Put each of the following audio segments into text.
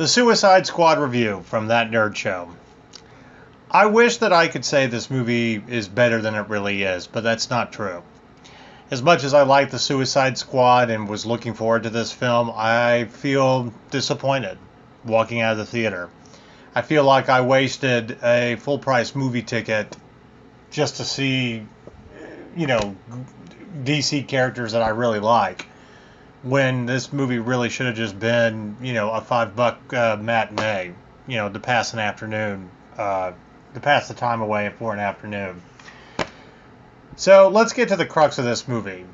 The Suicide Squad review from That Nerd Show. I wish that I could say this movie is better than it really is, but that's not true. As much as I like The Suicide Squad and was looking forward to this film, I feel disappointed walking out of the theater. I feel like I wasted a full-price movie ticket just to see, DC characters that I really like, when this movie really should have just been, a $5 matinee, to pass an afternoon, to pass the time away for an afternoon. So let's get to the crux of this movie.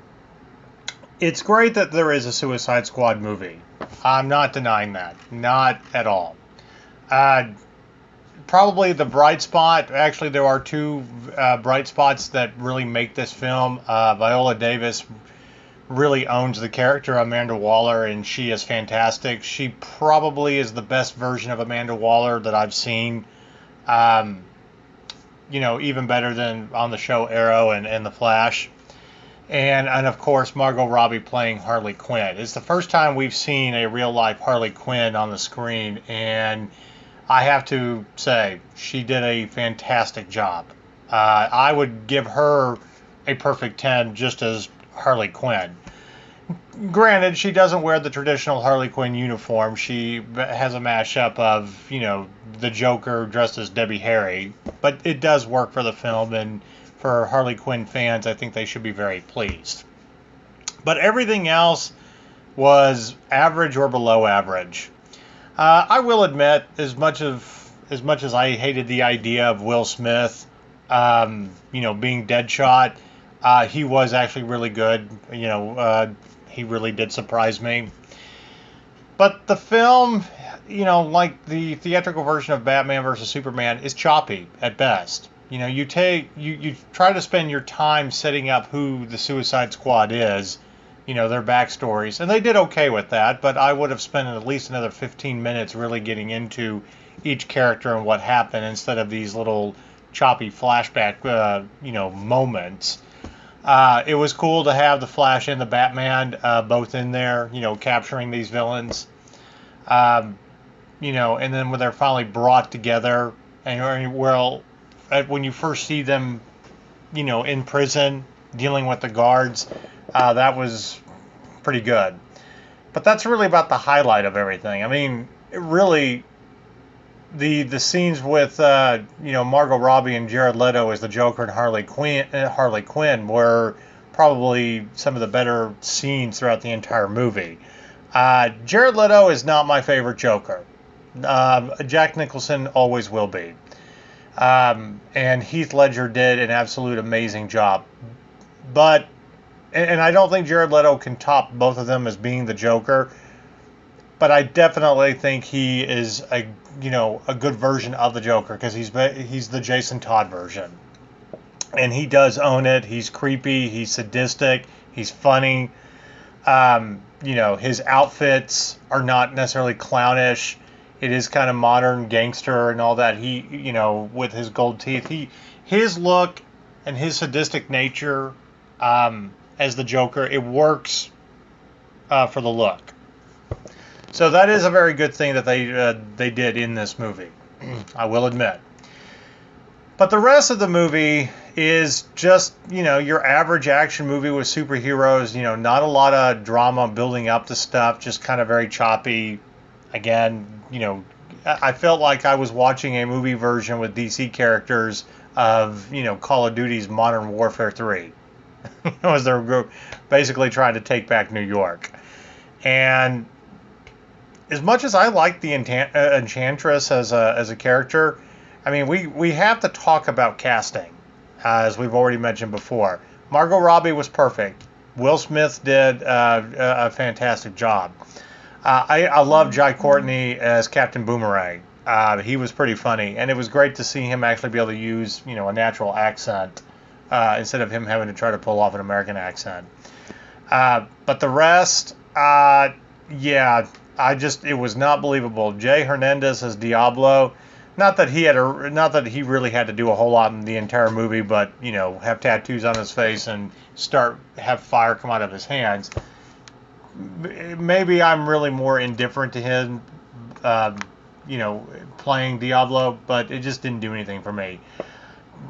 It's great that there is a Suicide Squad movie. I'm not denying that. Not at all. Probably the bright spot, actually there are two bright spots that really make this film. Viola Davis really owns the character Amanda Waller, and she is fantastic. She probably is the best version of Amanda Waller that I've seen. Even better than on the show Arrow and The Flash. And of course, Margot Robbie playing Harley Quinn. It's the first time we've seen a real-life Harley Quinn on the screen, and I have to say, she did a fantastic job. I would give her a perfect 10 just as Harley Quinn. Granted, she doesn't wear the traditional Harley Quinn uniform. She has a mashup of, the Joker dressed as Debbie Harry. But it does work for the film, and for Harley Quinn fans, I think they should be very pleased. But everything else was average or below average. I will admit, as much as I hated the idea of Will Smith, being Deadshot, he was actually really good. He really did surprise me. But the film, like the theatrical version of Batman vs. Superman, is choppy at best. You try to spend your time setting up who the Suicide Squad is, their backstories, and they did okay with that, but I would have spent at least another 15 minutes really getting into each character and what happened instead of these little choppy flashback, moments. It was cool to have the Flash and the Batman both in there, capturing these villains. And then when they're finally brought together, and when you first see them, in prison dealing with the guards, that was pretty good. But that's really about the highlight of everything. I mean, the scenes with Margot Robbie and Jared Leto as the Joker and Harley Quinn were probably some of the better scenes throughout the entire movie. Jared Leto is not my favorite Joker. Jack Nicholson always will be. And Heath Ledger did an absolute amazing job. But and I don't think Jared Leto can top both of them as being the Joker. But I definitely think he is a good version of the Joker, because he's the Jason Todd version, and he does own it. He's creepy, he's sadistic, he's funny. His outfits are not necessarily clownish. It is kind of modern gangster and all that. He, with his gold teeth, his look and his sadistic nature as the Joker, it works for the look. So that is a very good thing that they did in this movie, I will admit. But the rest of the movie is just, your average action movie with superheroes, not a lot of drama building up to stuff, just kind of very choppy. Again, I felt like I was watching a movie version with DC characters of, Call of Duty's Modern Warfare 3. As they're basically trying to take back New York. And as much as I like the Enchantress as a character, I mean, we have to talk about casting, as we've already mentioned before. Margot Robbie was perfect. Will Smith did a fantastic job. I love Jai Courtney as Captain Boomerang. He was pretty funny, and it was great to see him actually be able to use a natural accent instead of him having to try to pull off an American accent. But the rest, it was not believable. Jay Hernandez as Diablo. Not that he really had to do a whole lot in the entire movie, but have tattoos on his face and have fire come out of his hands. Maybe I'm really more indifferent to him you know, playing Diablo, but it just didn't do anything for me.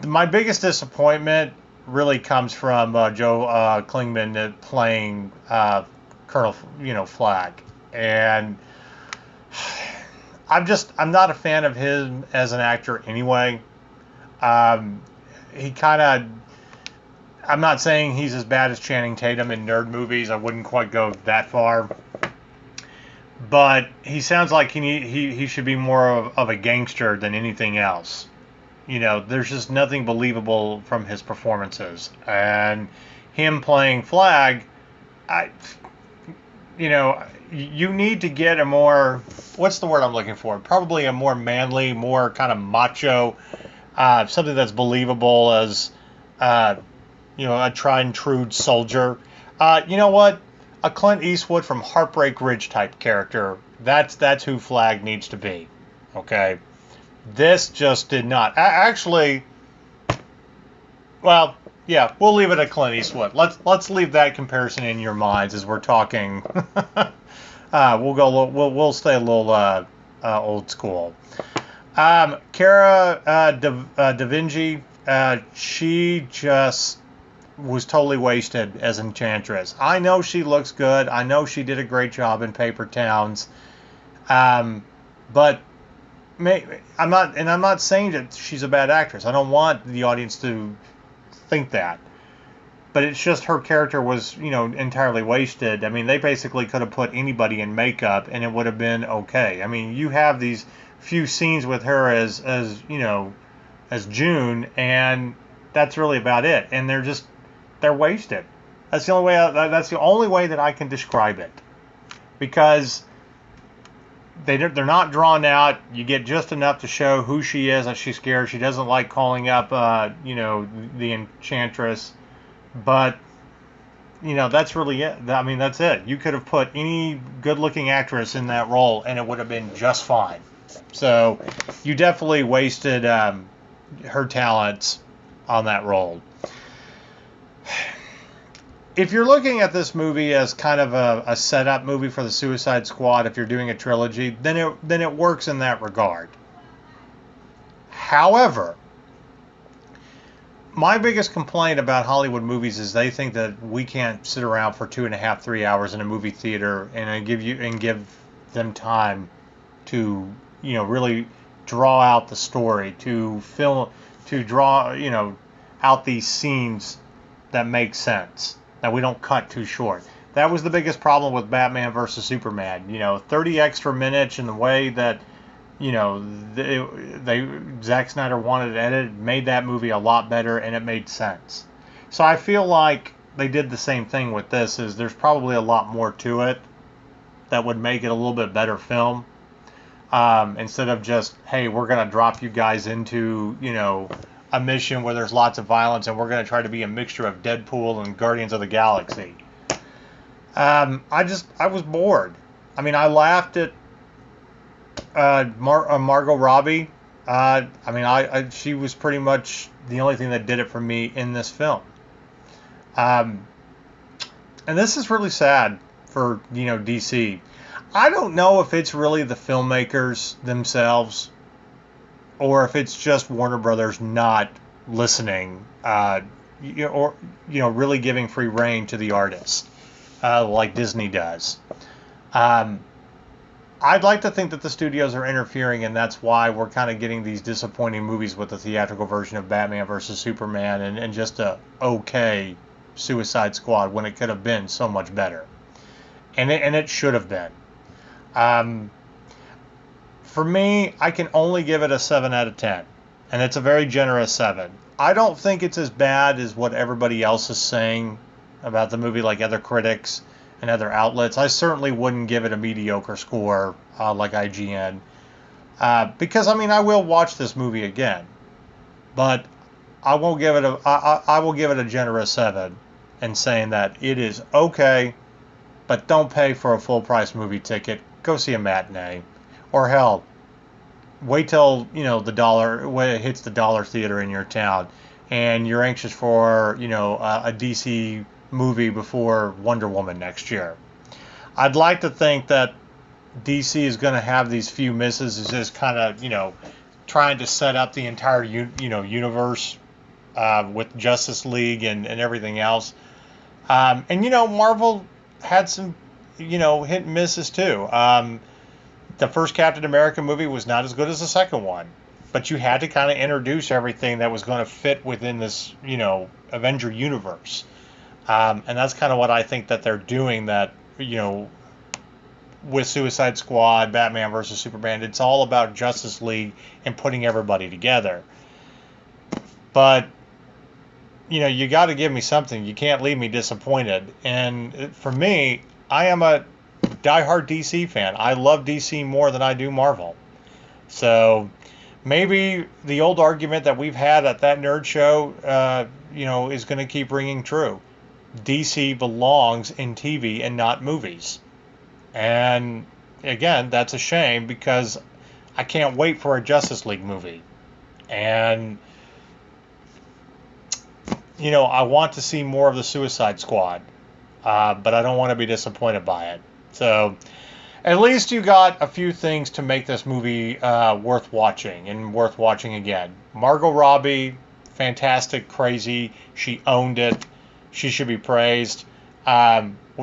My biggest disappointment really comes from Joe Klingman playing Colonel, Flag, and I'm not a fan of him as an actor anyway. He kind of, I'm not saying he's as bad as Channing Tatum in nerd movies. I wouldn't quite go that far. But he sounds like he should be more of a gangster than anything else. There's just nothing believable from his performances. And him playing Flag, you need to get a more, what's the word I'm looking for? Probably a more manly, more kind of macho, something that's believable as, a tried and true soldier. You know what? A Clint Eastwood from Heartbreak Ridge type character. That's who Flag needs to be. Okay? This just did not. Actually, well, yeah, we'll leave it at Clint Eastwood. Let's leave that comparison in your minds as we're talking. We'll stay a little old school. Cara Delevingne, she just was totally wasted as Enchantress. I know she looks good. I know she did a great job in Paper Towns. But I'm not saying that she's a bad actress. I don't want the audience to think that. But it's just her character was, entirely wasted. I mean, they basically could have put anybody in makeup and it would have been okay. I mean, you have these few scenes with her as June, and that's really about it. And they're wasted. That's the only way that I can describe it. Because they're not drawn out. You get just enough to show who she is, that she's scared. She doesn't like calling up, the Enchantress. But, that's really it. I mean, that's it. You could have put any good-looking actress in that role, and it would have been just fine. So, you definitely wasted her talents on that role. If you're looking at this movie as kind of a setup movie for the Suicide Squad, if you're doing a trilogy, then it works in that regard. However, my biggest complaint about Hollywood movies is they think that we can't sit around for 2.5, 3 hours in a movie theater and give them time to, really draw out the story, to draw, out these scenes that make sense, that we don't cut too short. That was the biggest problem with Batman versus Superman. 30 extra minutes in the way that, Zack Snyder wanted it edited, made that movie a lot better, and it made sense. So I feel like they did the same thing with this. There's probably a lot more to it that would make it a little bit better film. Instead of just, hey, we're going to drop you guys into, a mission where there's lots of violence, and we're going to try to be a mixture of Deadpool and Guardians of the Galaxy. I was bored. I mean, I laughed at Margot Robbie. She was pretty much the only thing that did it for me in this film. And this is really sad for, DC. I don't know if it's really the filmmakers themselves or if it's just Warner Brothers not listening, or really giving free rein to the artists, like Disney does. I'd like to think that the studios are interfering, and that's why we're kind of getting these disappointing movies with the theatrical version of Batman versus Superman and just a okay Suicide Squad when it could have been so much better. And it should have been. For me, I can only give it a 7 out of 10. And it's a very generous 7. I don't think it's as bad as what everybody else is saying about the movie, like other critics and other outlets. I certainly wouldn't give it a mediocre score like IGN. Because, I will watch this movie again. But I will give it a generous 7 in saying that it is okay, but don't pay for a full price movie ticket. Go see a matinee. Or hell, wait till, when it hits the dollar theater in your town and you're anxious for, a DC movie before Wonder Woman next year. I'd like to think that DC is going to have these few misses is just kind of, trying to set up the entire, universe with Justice League and everything else. And, Marvel had some, hit and misses too. The first Captain America movie was not as good as the second one, but you had to kind of introduce everything that was going to fit within this, Avenger universe. And that's kind of what I think that they're doing, that, with Suicide Squad, Batman versus Superman. It's all about Justice League and putting everybody together. But, you got to give me something. You can't leave me disappointed. And for me, I am a diehard DC fan. I love DC more than I do Marvel. So maybe the old argument that we've had at that nerd show, is going to keep ringing true. DC belongs in TV and not movies. And again, that's a shame because I can't wait for a Justice League movie. And, I want to see more of the Suicide Squad, but I don't want to be disappointed by it. So at least you got a few things to make this movie worth watching and worth watching again. Margot Robbie, fantastic, crazy. She owned it. She should be praised.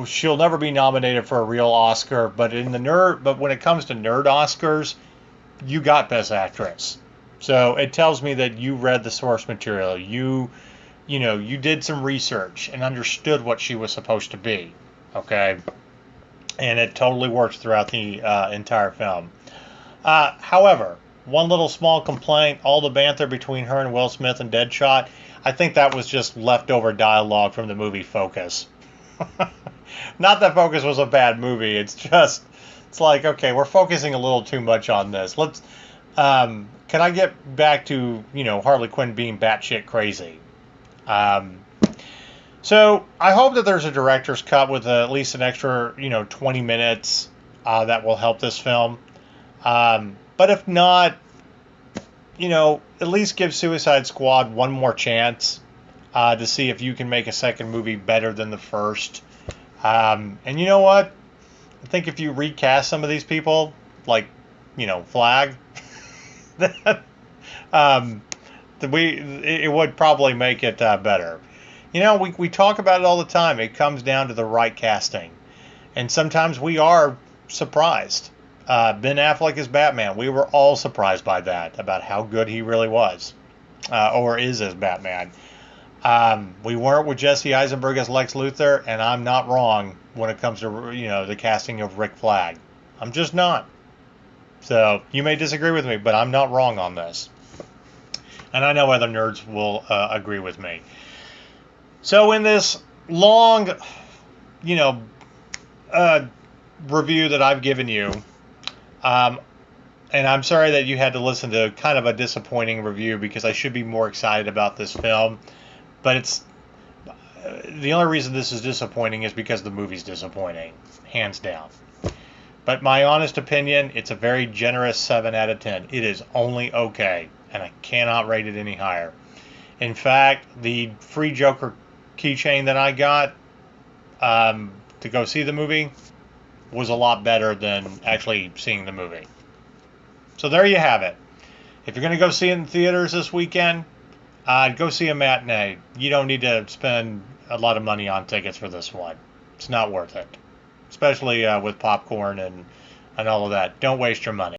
She'll never be nominated for a real Oscar, but when it comes to nerd Oscars, you got Best Actress. So it tells me that you read the source material. You did some research and understood what she was supposed to be. Okay, and it totally works throughout the entire film. However, one little small complaint: all the banter between her and Will Smith and Deadshot. I think that was just leftover dialogue from the movie Focus. Not that Focus was a bad movie. It's like, okay, we're focusing a little too much on this. Can I get back to, Harley Quinn being batshit crazy? So I hope that there's a director's cut with at least an extra, 20 minutes that will help this film. But if not, at least give Suicide Squad one more chance to see if you can make a second movie better than the first. And you know what? I think if you recast some of these people, like, Flag, it would probably make it better. We talk about it all the time. It comes down to the right casting. And sometimes we are surprised. Ben Affleck as Batman. We were all surprised by that, about how good he really was, or is as Batman. We weren't with Jesse Eisenberg as Lex Luthor, and I'm not wrong when it comes to, the casting of Rick Flag. I'm just not. So you may disagree with me, but I'm not wrong on this. And I know other nerds will agree with me. So in this long, review that I've given you, and I'm sorry that you had to listen to kind of a disappointing review because I should be more excited about this film. But it's the only reason this is disappointing is because the movie's disappointing, hands down. But my honest opinion, it's a very generous 7 out of 10. It is only okay, and I cannot rate it any higher. In fact, the free Joker keychain that I got to go see the movie was a lot better than actually seeing the movie. So there you have it. If you're going to go see it in theaters this weekend, go see a matinee. You don't need to spend a lot of money on tickets for this one. It's not worth it, especially with popcorn and all of that. Don't waste your money.